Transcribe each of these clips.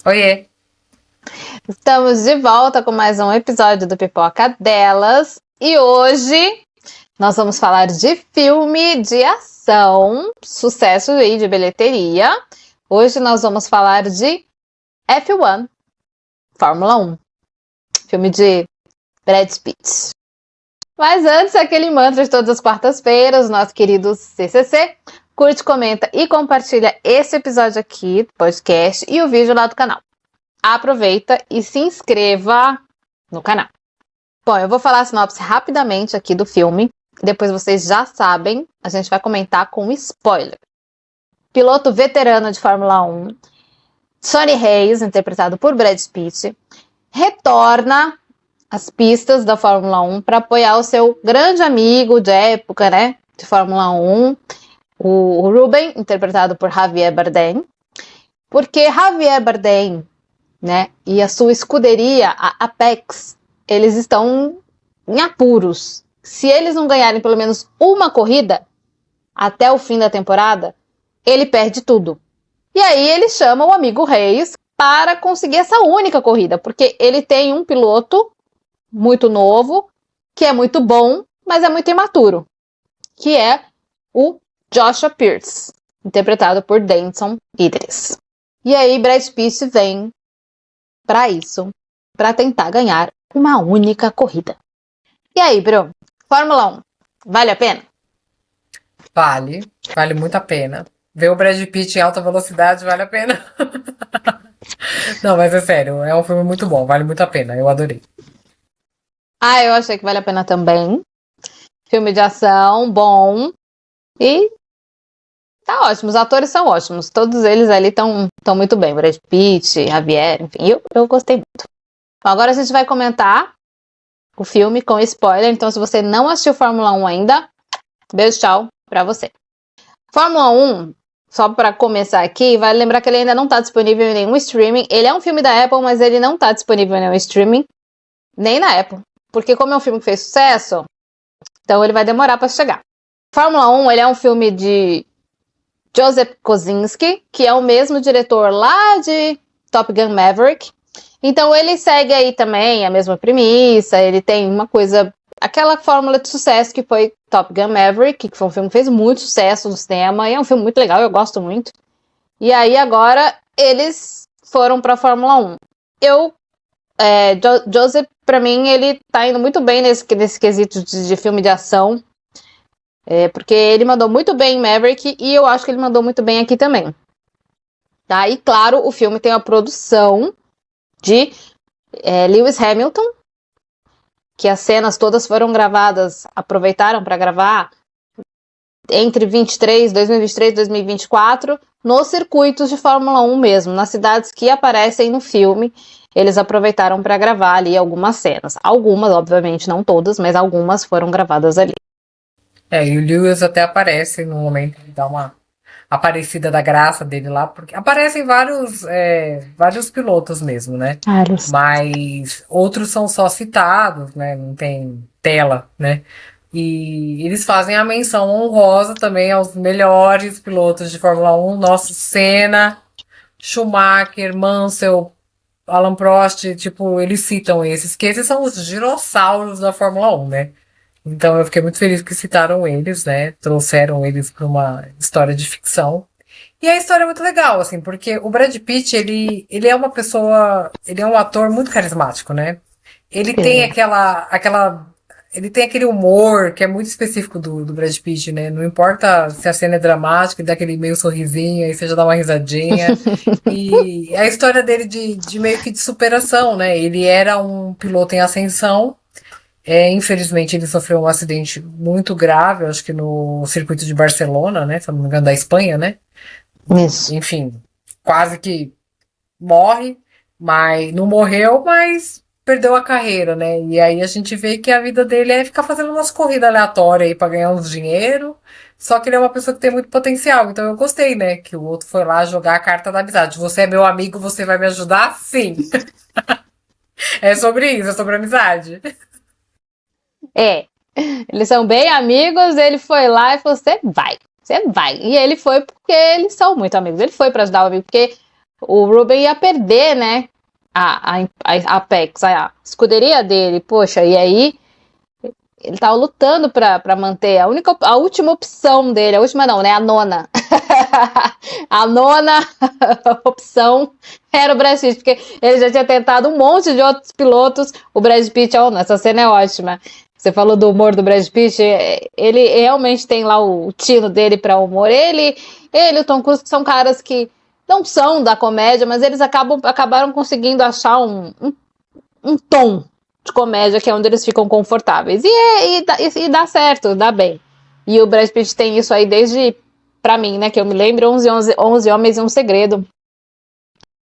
Oiê! Estamos de volta com mais um episódio do Pipoca Delas. E hoje nós vamos falar de filme de ação, sucesso aí de bilheteria. Hoje nós vamos falar de F1, Fórmula 1, filme de Brad Pitt. Mas antes, aquele mantra de todas as quartas-feiras, nosso querido CCC, curte, comenta e compartilha esse episódio aqui do podcast e o vídeo lá do canal. Aproveita e se inscreva no canal. Bom, eu vou falar a sinopse rapidamente aqui do filme. Depois vocês já sabem, a gente vai comentar com spoiler. Piloto veterano de Fórmula 1, Sonny Hayes, interpretado por Brad Pitt, retorna às pistas da Fórmula 1 para apoiar o seu grande amigo de época, né, de Fórmula 1, o Ruben, interpretado por Javier Bardem. Porque Javier Bardem, né, e a sua escuderia, a Apex, eles estão em apuros. Se eles não ganharem pelo menos uma corrida até o fim da temporada, ele perde tudo. E aí ele chama o amigo Reis para conseguir essa única corrida, porque ele tem um piloto muito novo, que é muito bom, mas é muito imaturo, que é o Joshua Pierce, interpretado por Denton Idris. E aí Brad Pitt vem para isso, para tentar ganhar uma única corrida. E aí, Bruno, Fórmula 1, vale a pena? Vale muito a pena. Ver o Brad Pitt em alta velocidade vale a pena. Não, mas é sério, é um filme muito bom, vale muito a pena, eu adorei. Eu achei que vale a pena também. Filme de ação, bom. E tá ótimo, os atores são ótimos. Todos eles ali estão muito bem. Brad Pitt, Javier, enfim, eu gostei muito. Bom, agora a gente vai comentar o filme com spoiler. Então, se você não assistiu Fórmula 1 ainda, beijo, tchau pra você. Fórmula 1, só pra começar aqui, vale lembrar que ele ainda não tá disponível em nenhum streaming. Ele é um filme da Apple, mas ele não tá disponível em nenhum streaming, nem na Apple. Porque como é um filme que fez sucesso, então ele vai demorar pra chegar. Fórmula 1, ele é um filme de Joseph Kosinski, que é o mesmo diretor lá de Top Gun Maverick. Então ele segue aí também a mesma premissa, ele tem uma coisa, aquela fórmula de sucesso que foi Top Gun Maverick, que foi um filme que fez muito sucesso no cinema, e é um filme muito legal, eu gosto muito. E aí agora eles foram pra Fórmula 1. Joseph, pra mim, ele tá indo muito bem nesse quesito de filme de ação. Porque ele mandou muito bem em Maverick e eu acho que ele mandou muito bem aqui também. Tá? E claro, o filme tem a produção de Lewis Hamilton, que as cenas todas foram gravadas, aproveitaram para gravar entre 2023 e 2024 nos circuitos de Fórmula 1 mesmo, nas cidades que aparecem no filme. Eles aproveitaram para gravar ali algumas cenas. Algumas, obviamente, não todas, mas algumas foram gravadas ali. E o Lewis até aparece no momento de dar uma aparecida da graça dele lá, porque aparecem vários pilotos mesmo, né? Mas outros são só citados, né? Não tem tela, né? E eles fazem a menção honrosa também aos melhores pilotos de Fórmula 1, nosso Senna, Schumacher, Mansell, Alan Prost, tipo, eles citam esses, que esses são os dinossauros da Fórmula 1, né? Então eu fiquei muito feliz que citaram eles, né? Trouxeram eles para uma história de ficção. E a história é muito legal, assim, porque o Brad Pitt, ele é uma pessoa, ele é um ator muito carismático, né? Ele tem ele tem aquele humor que é muito específico do Brad Pitt, né? Não importa se a cena é dramática, ele dá aquele meio sorrisinho, aí você já dá uma risadinha. E a história dele de meio que de superação, né? Ele era um piloto em ascensão. Infelizmente ele sofreu um acidente muito grave, acho que no circuito de Barcelona, né? Se não me engano, da Espanha, né? Isso. Enfim, quase que morre, mas não morreu, mas perdeu a carreira, né? E aí a gente vê que a vida dele é ficar fazendo umas corridas aleatórias aí pra ganhar uns dinheiro. Só que ele é uma pessoa que tem muito potencial. Então eu gostei, né? Que o outro foi lá jogar a carta da amizade. Você é meu amigo, você vai me ajudar? Sim. É sobre isso, é sobre amizade. Eles são bem amigos, ele foi lá e falou, você vai. E ele foi porque eles são muito amigos, ele foi pra ajudar o amigo, porque o Ruben ia perder, né? A Apex, a escuderia dele, poxa, e aí ele tava lutando pra manter a última opção dele, a última não, né? A nona. A nona opção era o Brad Pitt, porque ele já tinha tentado um monte de outros pilotos. O Brad Pitt, essa cena é ótima. Você falou do humor do Brad Pitt, ele realmente tem lá o tino dele pra humor. Ele e o Tom Cruise são caras que não são da comédia, mas eles acabaram conseguindo achar um tom de comédia que é onde eles ficam confortáveis. E dá certo, dá bem. E o Brad Pitt tem isso aí desde, pra mim, né, que eu me lembro, 11 Homens e um Segredo.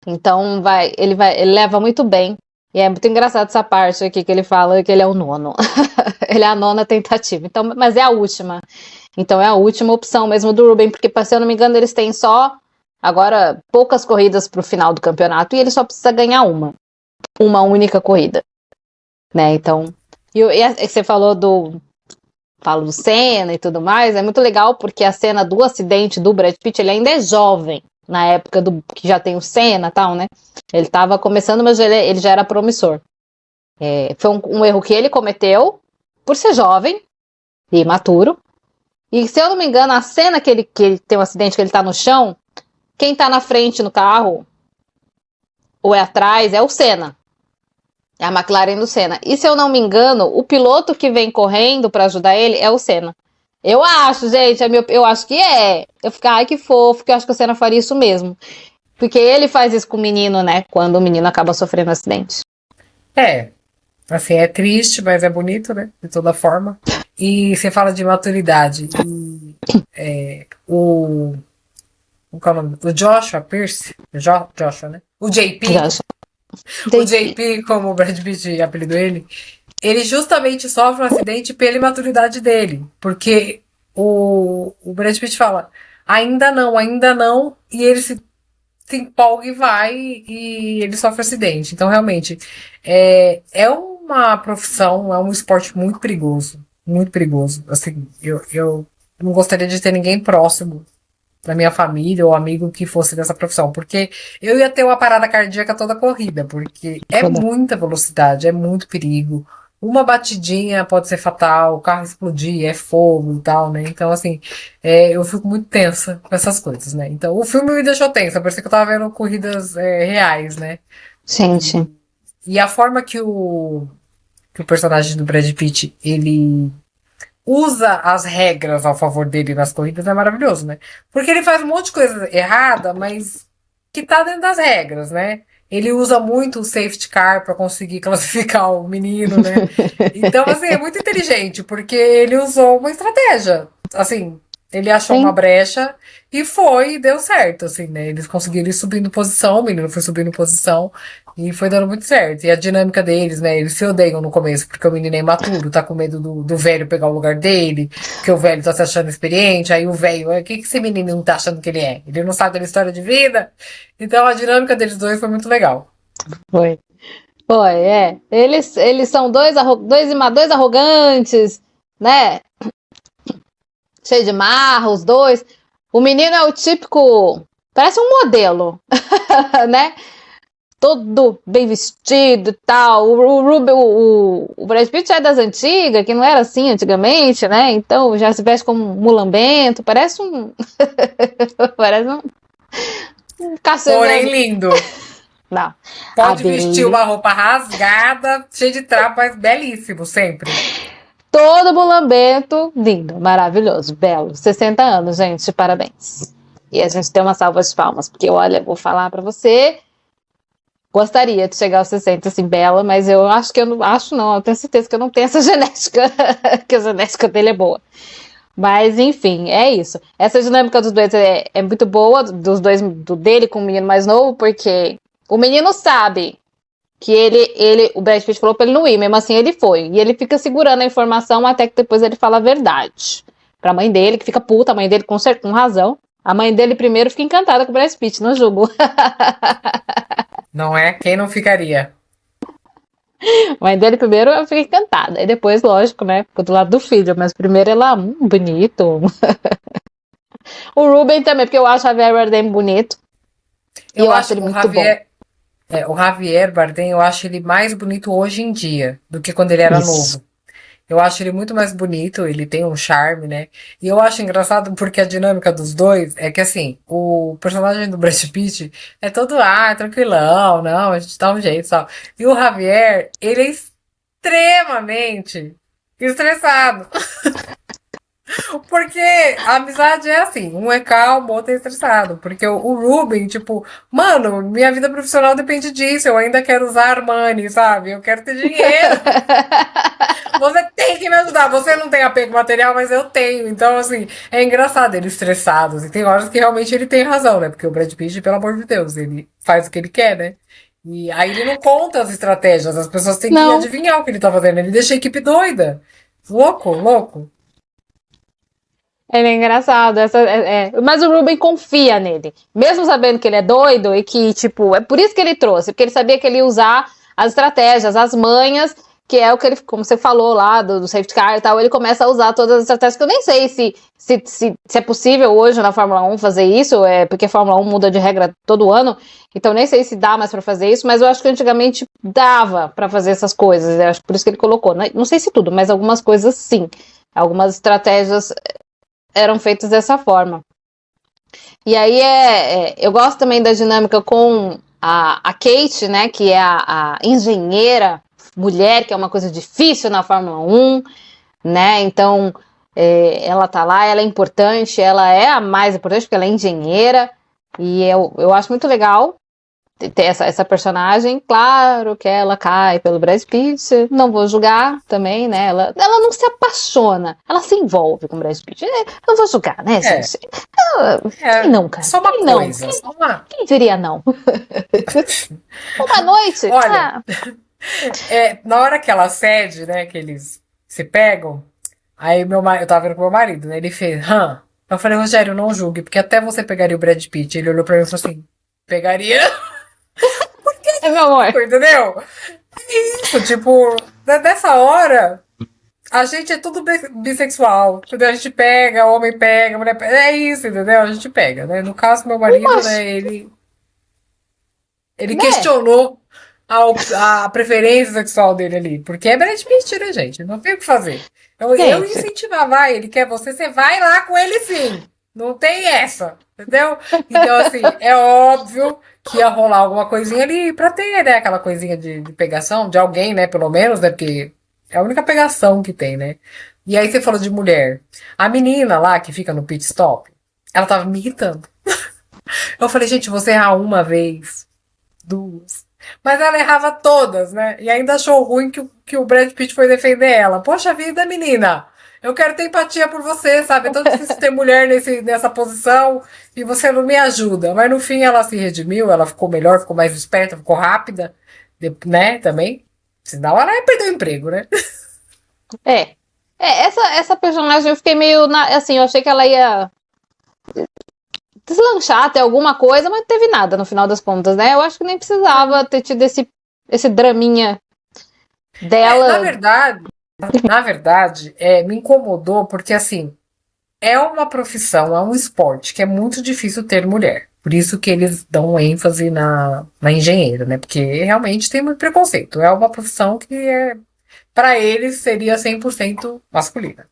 Então ele leva muito bem. E é muito engraçado essa parte aqui que ele fala que ele é o nono. Ele é a nona tentativa. Então, mas é a última. Então é a última opção mesmo do Ruben, porque, se eu não me engano, eles têm só agora poucas corridas pro final do campeonato e ele só precisa ganhar uma única corrida, né? Então, e você falou do Senna e tudo mais, é muito legal porque a cena do acidente do Brad Pitt, ele ainda é jovem na época que já tem o Senna e tal, né? Ele tava começando, mas ele já era promissor. Foi um erro que ele cometeu por ser jovem e imaturo. E se eu não me engano, a cena que ele tem um acidente, que ele tá no chão, quem tá na frente no carro ou é atrás é o Senna. É a McLaren do Senna. E se eu não me engano, o piloto que vem correndo pra ajudar ele é o Senna. Eu acho, gente, eu acho que é. Eu fico, ai, que fofo, porque eu acho que o Senna faria isso mesmo. Porque ele faz isso com o menino, né? Quando o menino acaba sofrendo um acidente. Assim, é triste, mas é bonito, né? De toda forma. E você fala de maturidade. Qual é o nome? O Joshua Pierce? Joshua, né? O JP. O JP, como o Brad Pitt apelidou ele justamente sofre um acidente pela imaturidade dele. Porque o Brad Pitt fala, ainda não, e ele se empolga e vai, e ele sofre acidente. Então, realmente, é uma profissão, é um esporte muito perigoso. Muito perigoso. Assim, eu não gostaria de ter ninguém próximo da minha família ou amigo que fosse dessa profissão, porque eu ia ter uma parada cardíaca toda corrida, porque é muita velocidade, é muito perigo. Uma batidinha pode ser fatal, o carro explodir, é fogo e tal, né? Então, assim, eu fico muito tensa com essas coisas, né? Então, o filme me deixou tensa, parecia que eu tava vendo corridas reais, né? Gente. E a forma que o personagem do Brad Pitt, ele usa as regras ao favor dele nas corridas é maravilhoso, né? Porque ele faz um monte de coisa errada, mas que tá dentro das regras, né? Ele usa muito o safety car para conseguir classificar o menino, né? Então, assim, é muito inteligente, porque ele usou uma estratégia. Assim, ele achou uma brecha e deu certo, assim, né? Eles conseguiram ir subindo posição, o menino foi subindo posição e foi dando muito certo. E a dinâmica deles, né? Eles se odeiam no começo, porque o menino é imaturo, tá com medo do velho pegar o lugar dele, porque o velho tá se achando experiente, aí o velho, o que esse menino não tá achando que ele é? Ele não sabe da história de vida? Então a dinâmica deles dois foi muito legal. Foi, Eles são dois arrogantes, né? Cheio de marra, os dois. O menino é o típico, parece um modelo, né? Todo bem vestido e tal. O Brad Pitt é das antigas, que não era assim antigamente, né? Então já se veste como um mulambento, parece um cacete. Porém lindo. Não. Pode vestir uma roupa rasgada, cheia de trapo, mas belíssimo, sempre. Todo mulambento, lindo, maravilhoso, belo. 60 anos, gente, parabéns. E a gente tem uma salva de palmas, porque, olha, vou falar pra você, gostaria de chegar aos 60, assim, bela, mas eu tenho certeza que eu não tenho essa genética, que a genética dele é boa. Mas, enfim, é isso. Essa dinâmica dos dois é muito boa, dos dois, dele com o menino mais novo, porque o menino sabe que o Brad Pitt falou pra ele não ir, mesmo assim ele foi. E ele fica segurando a informação até que depois ele fala a verdade. Pra mãe dele, que fica puta, a mãe dele com razão. A mãe dele primeiro fica encantada com o Brad Pitt, não julgo. Não é? Quem não ficaria? A mãe dele primeiro fica encantada. E depois, lógico, né, ficou do lado do filho. Mas primeiro ela, bonito. O Ruben também, porque eu acho a Javier Bardem bonito. Eu acho ele muito bom. O Javier Bardem, eu acho ele mais bonito hoje em dia do que quando ele era novo. Eu acho ele muito mais bonito, ele tem um charme, né? E eu acho engraçado porque a dinâmica dos dois é que, assim, o personagem do Brad Pitt é todo, tranquilão, não, a gente dá um jeito, só. E o Javier, ele é extremamente estressado. Porque a amizade é assim, um é calmo, o outro é estressado. Porque o Ruben, tipo, mano, minha vida profissional depende disso, eu ainda quero usar Armani, sabe? Eu quero ter dinheiro. Você tem que me ajudar. Você não tem apego material, mas eu tenho. Então, assim, é engraçado ele estressado. Assim, tem horas que realmente ele tem razão, né? Porque o Brad Pitt, pelo amor de Deus, ele faz o que ele quer, né? E aí ele não conta as estratégias. As pessoas têm que adivinhar o que ele tá fazendo. Ele deixa a equipe doida. Louco. Ele é engraçado. Mas o Ruben confia nele. Mesmo sabendo que ele é doido e que, tipo, é por isso que ele trouxe. Porque ele sabia que ele ia usar as estratégias, as manhas, que é o que ele, como você falou lá, do safety car e tal, ele começa a usar todas as estratégias, que eu nem sei se é possível hoje na Fórmula 1 fazer isso, porque a Fórmula 1 muda de regra todo ano, então nem sei se dá mais pra fazer isso, mas eu acho que antigamente dava pra fazer essas coisas, eu acho que por isso que ele colocou, não sei se tudo, mas algumas coisas sim, algumas estratégias eram feitas dessa forma. E aí eu gosto também da dinâmica com a Kate, né, que é a engenheira mulher, que é uma coisa difícil na Fórmula 1, né? Então, ela tá lá, ela é importante, ela é a mais importante, porque ela é engenheira, e eu acho muito legal ter essa personagem. Claro que ela cai pelo Brad Pitt, não vou julgar também, né? Ela não se apaixona, ela se envolve com o Brad Pitt. Não vou julgar, né, gente? Quem não, cara? Só uma coisa. Quem diria não? Uma noite? Olha... na hora que ela cede, né, que eles se pegam, aí eu tava vendo com meu marido, né, ele fez, eu falei, Rogério, não julgue, porque até você pegaria o Brad Pitt. Ele olhou pra mim e falou assim, pegaria? Por que? Meu amor. Entendeu? É isso, tipo, dessa hora, a gente é tudo bissexual, entendeu? A gente pega, homem pega, mulher pega, é isso, entendeu? A gente pega, né, no caso, meu marido, né, ele questionou a preferência sexual dele ali. Porque é Brad Pitt, né, gente? Não tem o que fazer. Eu incentivava ele, quer você vai lá com ele sim. Não tem essa, entendeu? Então, assim, é óbvio que ia rolar alguma coisinha ali pra ter, né? Aquela coisinha de pegação de alguém, né? Pelo menos, né? Porque é a única pegação que tem, né? E aí você falou de mulher. A menina lá que fica no pit stop, ela tava me irritando. Eu falei, gente, você errar uma vez, duas. Mas ela errava todas, né? E ainda achou ruim que o Brad Pitt foi defender ela. Poxa vida, menina! Eu quero ter empatia por você, sabe? É tão difícil ter mulher nessa posição e você não me ajuda. Mas no fim ela se redimiu, ela ficou melhor, ficou mais esperta, ficou rápida, né? Também. Senão ela ia perder o emprego, né? Essa personagem eu fiquei meio... assim, eu achei que ela ia deslanchar até alguma coisa, mas não teve nada no final das contas, né? Eu acho que nem precisava ter tido esse draminha dela. Na verdade, me incomodou porque, assim, é uma profissão, é um esporte que é muito difícil ter mulher. Por isso que eles dão ênfase na engenheira, né? Porque realmente tem muito preconceito. É uma profissão que para eles seria 100% masculina.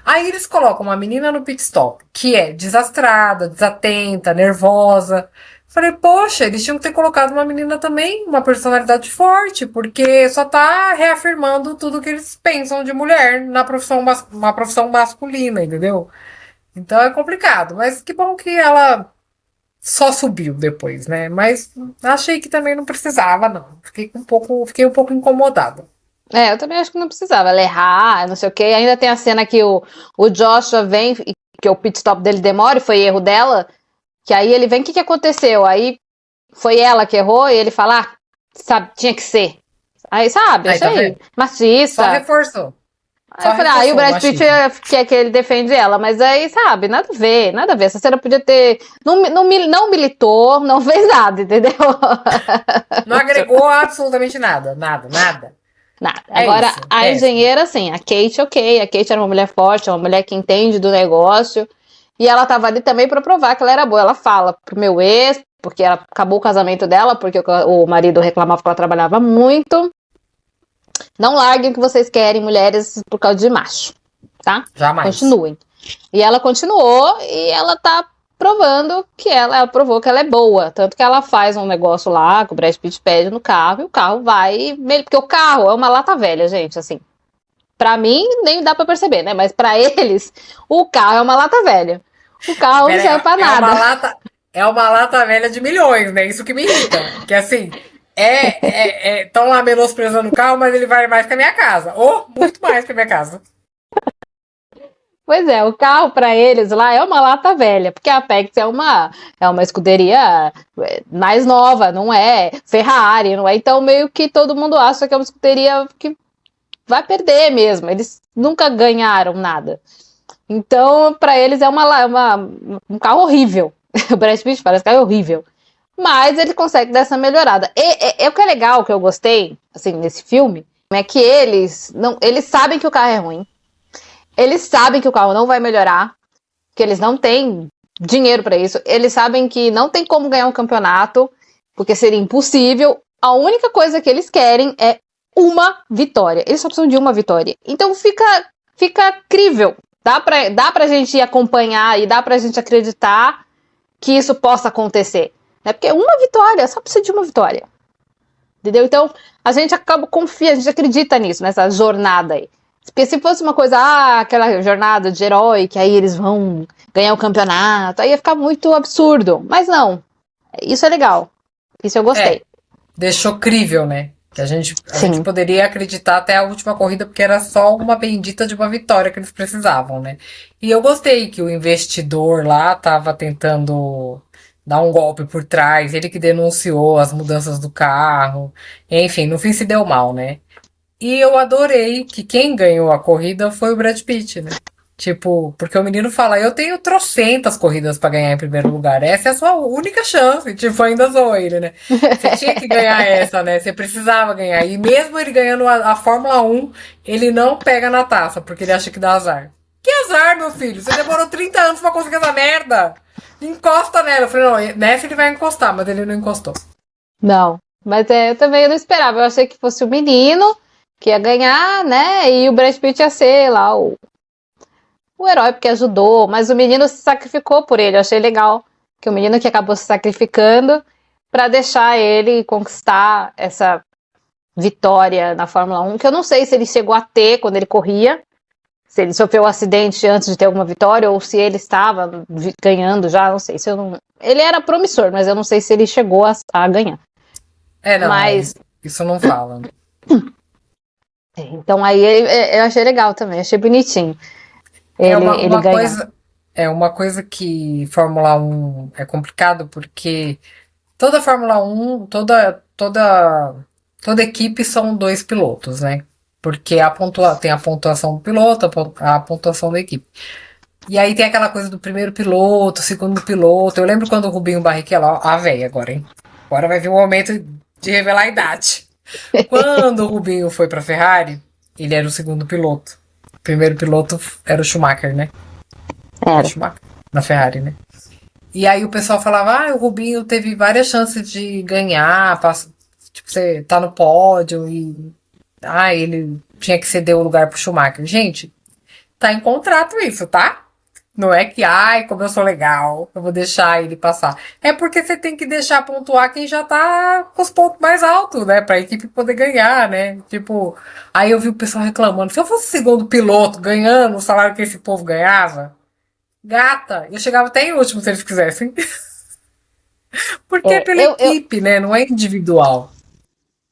Aí eles colocam uma menina no pit stop, que é desastrada, desatenta, nervosa. Falei, poxa, eles tinham que ter colocado uma menina também, uma personalidade forte, porque só tá reafirmando tudo que eles pensam de mulher na profissão, uma profissão masculina, entendeu? Então é complicado, mas que bom que ela só subiu depois, né? Mas achei que também não precisava, não. Fiquei um pouco incomodada. Eu também acho que não precisava. Ela errar, não sei o quê. Ainda tem a cena que o Joshua vem, que o pit stop dele demora, e foi erro dela. Que aí ele vem, o que aconteceu? Aí foi ela que errou, e ele fala, sabe, tinha que ser. Aí, sabe, achei maciça. Só reforçou. Aí eu falei, aí o Brad Pitt quer que ele defende ela, mas aí, sabe, nada a ver. Essa cena podia ter... Não militou, não fez nada, entendeu? Não agregou absolutamente nada. Agora, isso, a engenheira, sim, a Kate, ok. A Kate era uma mulher forte, uma mulher que entende do negócio. E ela tava ali também pra provar que ela era boa. Ela fala pro meu ex, porque acabou o casamento dela, porque o marido reclamava que ela trabalhava muito. Não larguem o que vocês querem, mulheres, por causa de macho, tá? Jamais. Continuem. E ela continuou e ela tá provando que ela provou que ela é boa. Tanto que ela faz um negócio lá, que o Brad Pitt pede no carro, e o carro vai... Porque o carro é uma lata velha, gente, assim. Pra mim, nem dá pra perceber, né? Mas pra eles, o carro é uma lata velha. O carro não serve pra nada. É uma lata velha de milhões, né? Isso que me irrita. Que assim, tão lá menosprezando o carro, mas ele vale mais que a minha casa. Ou muito mais que a minha casa. Pois é, o carro para eles lá é uma lata velha, porque a Apex é uma escuderia mais nova, não é Ferrari, não é? Então meio que todo mundo acha que é uma escuderia que vai perder mesmo. Eles nunca ganharam nada. Então para eles é um carro horrível. O Brad Pitt parece que é horrível. Mas ele consegue dar essa melhorada. E o que é legal, o que eu gostei, assim, nesse filme, é que eles sabem que o carro é ruim. Eles sabem que o carro não vai melhorar, que eles não têm dinheiro para isso. Eles sabem que não tem como ganhar um campeonato, porque seria impossível. A única coisa que eles querem é uma vitória. Eles só precisam de uma vitória. Então fica crível. Dá pra gente acompanhar e dá pra gente acreditar que isso possa acontecer. Né? Porque uma vitória, só precisa de uma vitória. Entendeu? Então, a gente confia, a gente acredita nisso, nessa jornada aí. Porque se fosse uma coisa, aquela jornada de herói, que aí eles vão ganhar o campeonato, aí ia ficar muito absurdo. Mas não, isso é legal. Isso eu gostei. Deixou crível, né? Que a gente poderia acreditar até a última corrida, porque era só uma bendita de uma vitória que eles precisavam, né? E eu gostei que o investidor lá tava tentando dar um golpe por trás, ele que denunciou as mudanças do carro. Enfim, no fim se deu mal, né? E eu adorei que quem ganhou a corrida foi o Brad Pitt, né? Tipo, porque o menino fala, eu tenho trocentas corridas pra ganhar em primeiro lugar. Essa é a sua única chance. Tipo, ainda zoou ele, né? Você tinha que ganhar essa, né? Você precisava ganhar. E mesmo ele ganhando a Fórmula 1, ele não pega na taça, porque ele acha que dá azar. Que azar, meu filho? Você demorou 30 anos pra conseguir essa merda. Encosta nela. Eu falei, não, nessa ele vai encostar, mas ele não encostou. Não, mas eu também não esperava. Eu achei que fosse o menino que ia ganhar, né? E o Brad Pitt ia ser lá o herói, porque ajudou. Mas o menino se sacrificou por ele. Eu achei legal que o menino que acabou se sacrificando para deixar ele conquistar essa vitória na Fórmula 1, que eu não sei se ele chegou a ter quando ele corria, se ele sofreu um acidente antes de ter alguma vitória, ou se ele estava ganhando já, não sei. Ele era promissor, mas eu não sei se ele chegou a ganhar. Não, mas isso não fala. Então aí eu achei legal também, achei bonitinho. Uma coisa que Fórmula 1 é complicado, porque toda Fórmula 1, toda equipe são 2 pilotos, né? Porque tem a pontuação do piloto, a pontuação da equipe. E aí tem aquela coisa do primeiro piloto, segundo piloto. Eu lembro quando o Rubinho Barrichello, velho, agora, hein? Agora vai vir o momento de revelar a idade. Quando o Rubinho foi pra Ferrari, ele era o segundo piloto. O primeiro piloto era o Schumacher, né? Era. Schumacher, na Ferrari, né? E aí o pessoal falava, o Rubinho teve várias chances de ganhar, tipo, você tá no pódio e... ele tinha que ceder o lugar pro Schumacher. Gente, tá em contrato isso, tá? Não é que, como eu sou legal, eu vou deixar ele passar. É porque você tem que deixar pontuar quem já tá com os pontos mais altos, né? Pra equipe poder ganhar, né? Tipo, aí eu vi o pessoal reclamando. Se eu fosse segundo piloto ganhando o salário que esse povo ganhava, gata, eu chegava até em último se eles quisessem. Porque é pela equipe, né? Não é individual.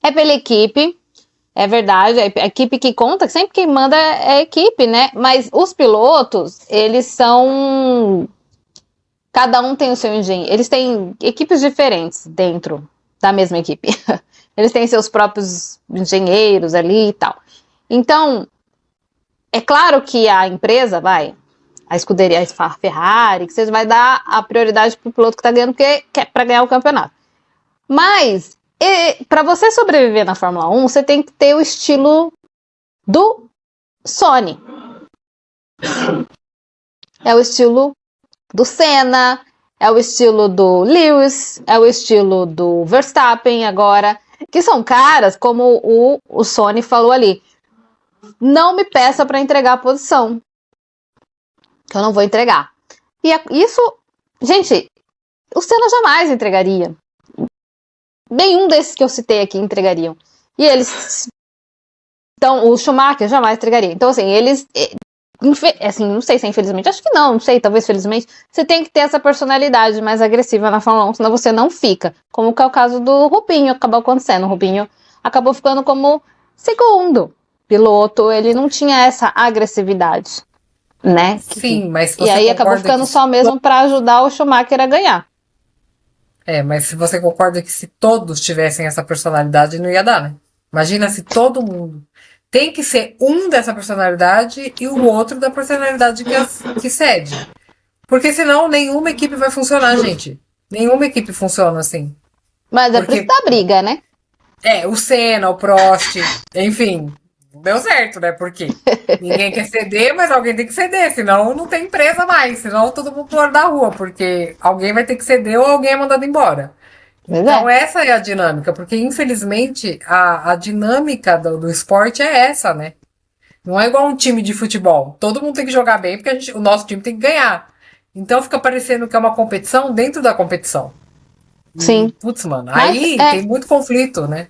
É pela equipe. É verdade, a equipe que conta, sempre quem manda é a equipe, né? Mas os pilotos, eles são... Cada um tem o seu engenho. Eles têm equipes diferentes dentro da mesma equipe. Eles têm seus próprios engenheiros ali e tal. Então, é claro que a empresa a escuderia, a Ferrari, que você vai dar a prioridade pro piloto que tá ganhando, porque é pra ganhar o campeonato. Mas... para você sobreviver na Fórmula 1, você tem que ter o estilo do Sony. É o estilo do Senna, é o estilo do Lewis, é o estilo do Verstappen agora, que são caras, como o Sony falou ali, não me peça para entregar a posição, que eu não vou entregar. E isso, gente, o Senna jamais entregaria. Nenhum desses que eu citei aqui entregariam. E eles... Então, o Schumacher jamais entregaria. Então, assim, eles... Assim, não sei se é infelizmente, acho que não sei, talvez felizmente, você tem que ter essa personalidade mais agressiva na Fórmula 1, senão você não fica. Como que é o caso do Rubinho, acabou acontecendo. O Rubinho acabou ficando como segundo piloto, ele não tinha essa agressividade, né? Sim, mas você e aí acabou ficando só mesmo para ajudar o Schumacher a ganhar. Mas se você concorda que se todos tivessem essa personalidade, não ia dar, né? Imagina se todo mundo... Tem que ser um dessa personalidade e o outro da personalidade que cede. Porque senão nenhuma equipe vai funcionar, gente. Nenhuma equipe funciona assim. Mas é por isso da briga, né? O Senna, o Prost, enfim, deu certo, né? Porque ninguém quer ceder, mas alguém tem que ceder, senão não tem empresa mais, senão todo mundo pula da rua, porque alguém vai ter que ceder ou alguém é mandado embora. Então essa é a dinâmica, porque infelizmente a dinâmica do esporte é essa, né? Não é igual um time de futebol. Todo mundo tem que jogar bem, porque o nosso time tem que ganhar. Então fica parecendo que é uma competição dentro da competição. Sim. Putz, mano, aí tem muito conflito, né?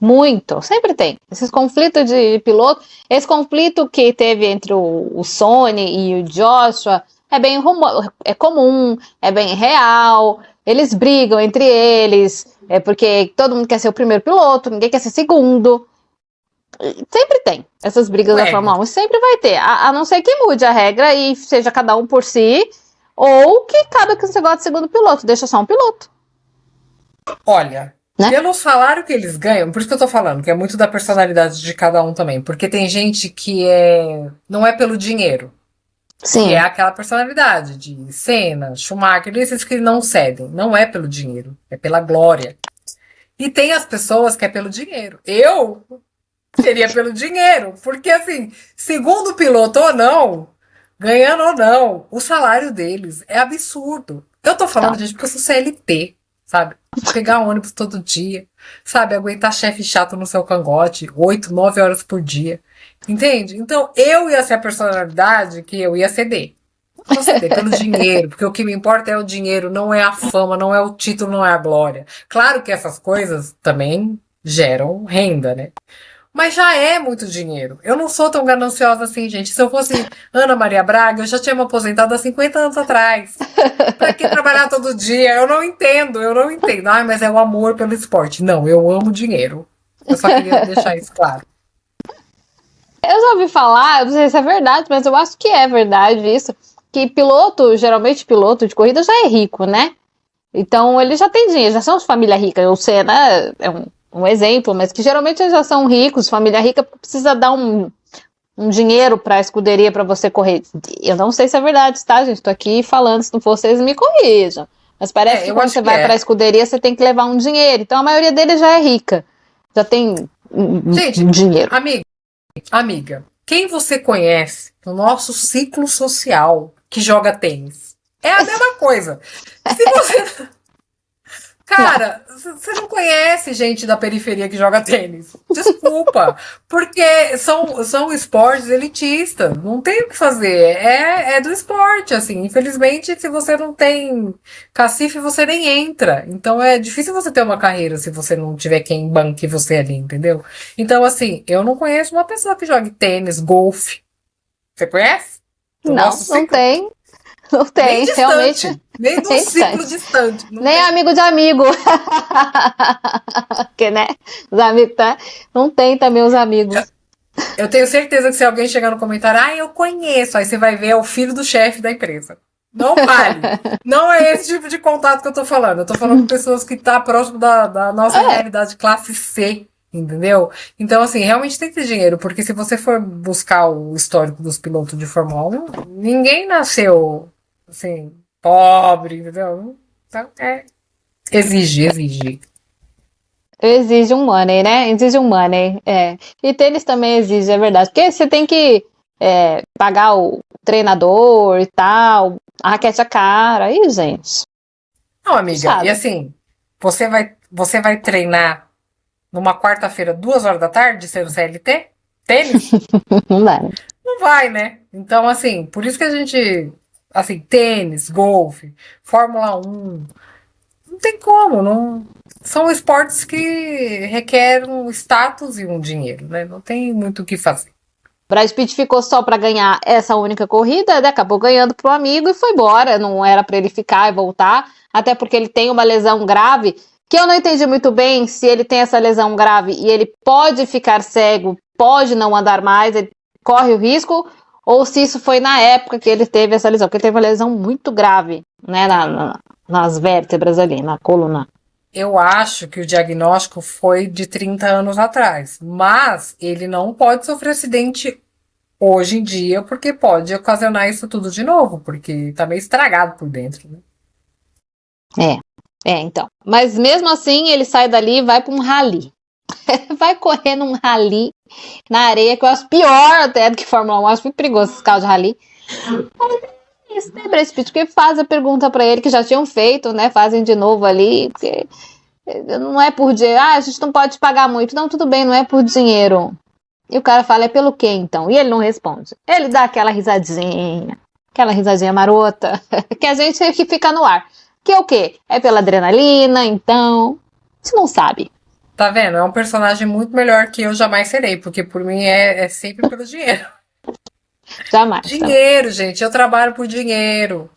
Muito, sempre tem. Esses conflitos de piloto, esse conflito que teve entre o Sony e o Joshua é comum, é bem real. Eles brigam entre eles, porque todo mundo quer ser o primeiro piloto, ninguém quer ser segundo. Sempre tem essas brigas da Fórmula 1, sempre vai ter, a não ser que mude a regra e seja cada um por si, ou que cabe que você gosta de segundo piloto, deixa só um piloto. Olha, né? Pelo salário que eles ganham, por isso que eu tô falando, que é muito da personalidade de cada um também, porque tem gente que não é pelo dinheiro. Sim. Que é aquela personalidade de Senna, Schumacher, esses que não cedem. Não é pelo dinheiro, é pela glória. E tem as pessoas que é pelo dinheiro. Eu seria pelo dinheiro, porque assim, segundo piloto ou não, ganhando ou não, o salário deles é absurdo. Eu tô falando, gente, porque eu sou CLT, sabe? Pegar ônibus todo dia, sabe? Aguentar chefe chato no seu cangote, 8, 9 horas por dia. Entende? Então, eu ia ser a personalidade que eu ia ceder. Vou ceder pelo dinheiro, porque o que me importa é o dinheiro, não é a fama, não é o título, não é a glória. Claro que essas coisas também geram renda, né? Mas já é muito dinheiro. Eu não sou tão gananciosa assim, gente. Se eu fosse Ana Maria Braga, eu já tinha me aposentado há 50 anos atrás. Pra que trabalhar todo dia? Eu não entendo. Ai, mas é o amor pelo esporte. Não, eu amo dinheiro. Eu só queria deixar isso claro. Eu já ouvi falar, eu não sei se é verdade, mas eu acho que é verdade isso, que piloto, geralmente piloto de corrida já é rico, né? Então ele já tem dinheiro, já são de família rica. O Senna é um exemplo, mas que geralmente eles já são ricos, família rica, porque precisa dar um dinheiro para a escuderia para você correr. Eu não sei se é verdade, tá, gente? Tô aqui falando, se não for, vocês me corrijam. Mas parece que quando você vai para a escuderia, você tem que levar um dinheiro. Então a maioria deles já é rica, já tem um dinheiro. Amiga, quem você conhece no nosso ciclo social que joga tênis? É a mesma coisa. Se você... Cara, você não conhece gente da periferia que joga tênis. Desculpa. Porque são esportes elitistas. Não tem o que fazer. É do esporte, assim. Infelizmente, se você não tem cacife, você nem entra. Então é difícil você ter uma carreira se você não tiver quem banque você ali, entendeu? Então, assim, eu não conheço uma pessoa que jogue tênis, golfe. Você conhece? Não tem. Não tem, nem distante, realmente. Nem de um ciclo distante. Nem tem. Amigo de amigo. Porque, né? Os amigos, tá? Não tem também os amigos. Eu tenho certeza que se alguém chegar no comentário, eu conheço, aí você vai ver, é o filho do chefe da empresa. Não vale. Não é esse tipo de contato que eu tô falando. Eu tô falando com pessoas que tá próximo da nossa realidade classe C. Entendeu? Então, assim, realmente tem que ter dinheiro, porque se você for buscar o histórico dos pilotos de Fórmula 1, ninguém nasceu, assim, pobre, entendeu? Então, exige. Exige um money, né? Exige um money, E tênis também exige, é verdade. Porque você tem que pagar o treinador e tal, a raquete é cara, aí, gente. Não, amiga, e assim, você vai treinar numa quarta-feira, 2 horas da tarde, sendo CLT? Tênis? Não dá, né? Não vai, né? Então, assim, por isso que a gente, assim, tênis, golfe, Fórmula 1, não tem como, não. São esportes que requerem um status e um dinheiro, né? Não tem muito o que fazer. Brad Pitt ficou só pra ganhar essa única corrida, né? Acabou ganhando pro amigo e foi embora. Não era pra ele ficar e voltar, até porque ele tem uma lesão grave, que eu não entendi muito bem se ele tem essa lesão grave e ele pode ficar cego, pode não andar mais, ele corre o risco, ou se isso foi na época que ele teve essa lesão, porque ele teve uma lesão muito grave, né? Nas vértebras ali, na coluna. Eu acho que o diagnóstico foi de 30 anos atrás, mas ele não pode sofrer acidente hoje em dia, porque pode ocasionar isso tudo de novo, porque tá meio estragado por dentro, né? Então. Mas mesmo assim, ele sai dali e vai pra um rally. Vai correr num rally na areia, que eu acho pior até do que Fórmula 1. Eu acho muito perigoso esse carro de rally. Isso, né, Brad Pitt? Porque faz a pergunta pra ele que já tinham feito, né? Fazem de novo ali, porque não é por dinheiro. Ah, a gente não pode pagar muito. Não, tudo bem, não é por dinheiro. E o cara fala, é pelo quê, então? E ele não responde. Ele dá aquela risadinha marota, que a gente que fica no ar. Que é o quê? É pela adrenalina, então... Você não sabe. Tá vendo? É um personagem muito melhor que eu jamais serei, porque por mim é sempre pelo dinheiro. Jamais. Dinheiro, gente. Eu trabalho por dinheiro.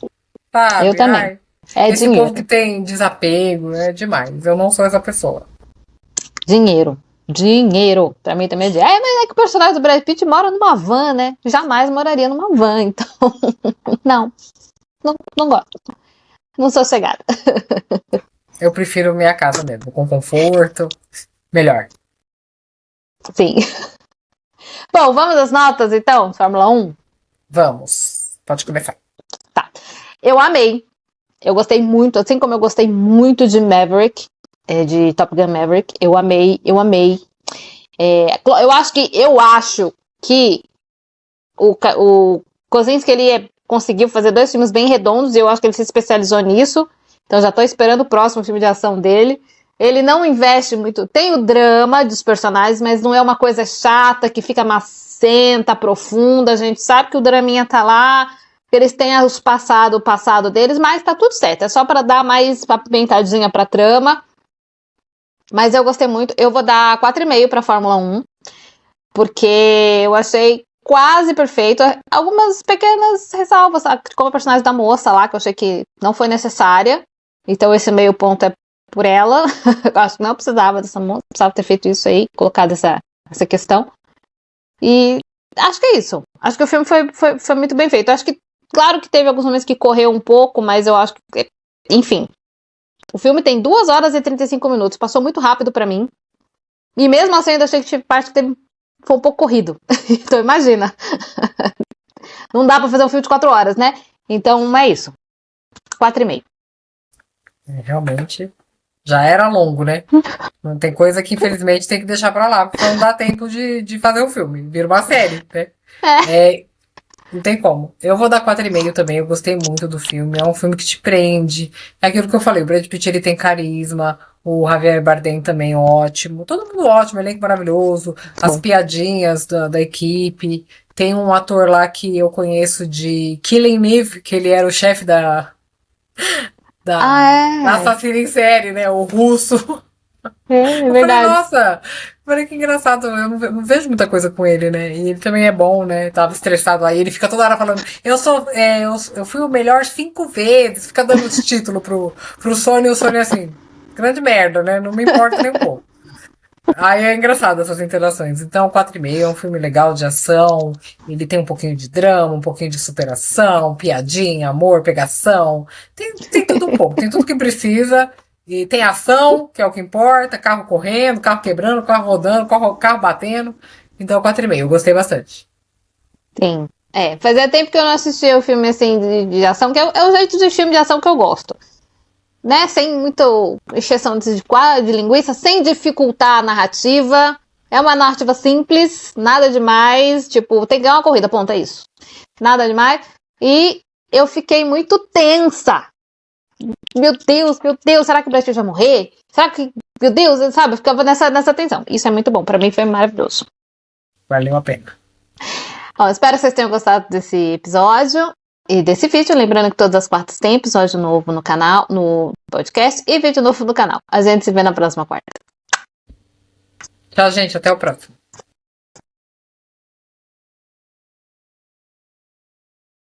Sabe? Eu também. Ai, É esse dinheiro. povo que tem desapego é demais. Eu não sou essa pessoa. Dinheiro. Pra mim também é dinheiro. Mas é que o personagem do Brad Pitt mora numa van, né? Jamais moraria numa van, então... Não gosto. Não sou chegada. Eu prefiro minha casa mesmo, com conforto. Melhor. Sim. Bom, vamos às notas, então? Fórmula 1? Vamos. Pode começar. Tá. Eu amei. Eu gostei muito, assim como eu gostei muito de Maverick, de Top Gun Maverick. Eu amei. Eu acho que o Kosinski, ele conseguiu fazer 2 filmes bem redondos e eu acho que ele se especializou nisso. Então já tô esperando o próximo filme de ação dele. Ele não investe muito. Tem o drama dos personagens, mas não é uma coisa chata, que fica macenta, profunda. A gente sabe que o draminha tá lá, que eles têm o passado deles, mas tá tudo certo. É só pra dar mais apimentadinha pra trama. Mas eu gostei muito. Eu vou dar 4,5 pra Fórmula 1, porque eu achei quase perfeito. Algumas pequenas ressalvas, como a personagem da moça lá, que eu achei que não foi necessária. Então esse meio ponto é por ela. Eu acho que não precisava dessa moça, precisava ter feito isso aí, colocado essa questão. E acho que é isso. Acho que o filme foi muito bem feito. Acho que, claro que teve alguns momentos que correu um pouco, mas eu acho que, enfim. O filme tem 2 horas e 35 minutos. Passou muito rápido pra mim. E mesmo assim, eu ainda achei que tinha parte que foi um pouco corrido. Então imagina. Não dá pra fazer um filme de 4 horas, né? Então é isso. 4,5. Realmente já era longo, né? Não tem coisa que infelizmente tem que deixar pra lá, porque não dá tempo de fazer o filme. Vira uma série, né? Não tem como. Eu vou dar 4,5 também. Eu gostei muito do filme. É um filme que te prende. É aquilo que eu falei. O Brad Pitt, ele tem carisma. O Javier Bardem também ótimo. Todo mundo ótimo. Elenco maravilhoso. As piadinhas da equipe. Tem um ator lá que eu conheço de Killing Eve, que ele era o chefe da assassina em série, né? O russo. É Eu falei, verdade. nossa, falei que engraçado, eu não vejo muita coisa com ele, né? E ele também é bom, né? Tava estressado aí, ele fica toda hora falando, eu fui o melhor 5 vezes, fica dando os títulos pro Sony, e o Sony assim, grande merda, né? Não me importa nem um pouco. Aí é engraçado essas interações. Então, 4,5 é um filme legal de ação, ele tem um pouquinho de drama, um pouquinho de superação, piadinha, amor, pegação, tem tudo um pouco, tem tudo que precisa. E tem ação, que é o que importa, carro correndo, carro quebrando, carro rodando, carro batendo. Então, 4,5, eu gostei bastante. Sim. Fazia tempo que eu não assistia o filme assim de ação, que é o jeito de filme de ação que eu gosto. Né? Sem muita exceção de linguiça, sem dificultar a narrativa. É uma narrativa simples, nada demais. Tipo, tem que ganhar uma corrida, ponto, é isso. Nada demais. E eu fiquei muito tensa meu Deus, será que o Brad Pitt vai morrer? Será que, meu Deus, sabe? Eu ficava nessa tensão. Isso é muito bom, pra mim foi maravilhoso. Valeu a pena. Ó, espero que vocês tenham gostado desse episódio e desse vídeo. Lembrando que todas as quartas tem episódio novo no canal, no podcast, e vídeo novo no canal. A gente se vê na próxima quarta. Tchau, gente. Até o próximo.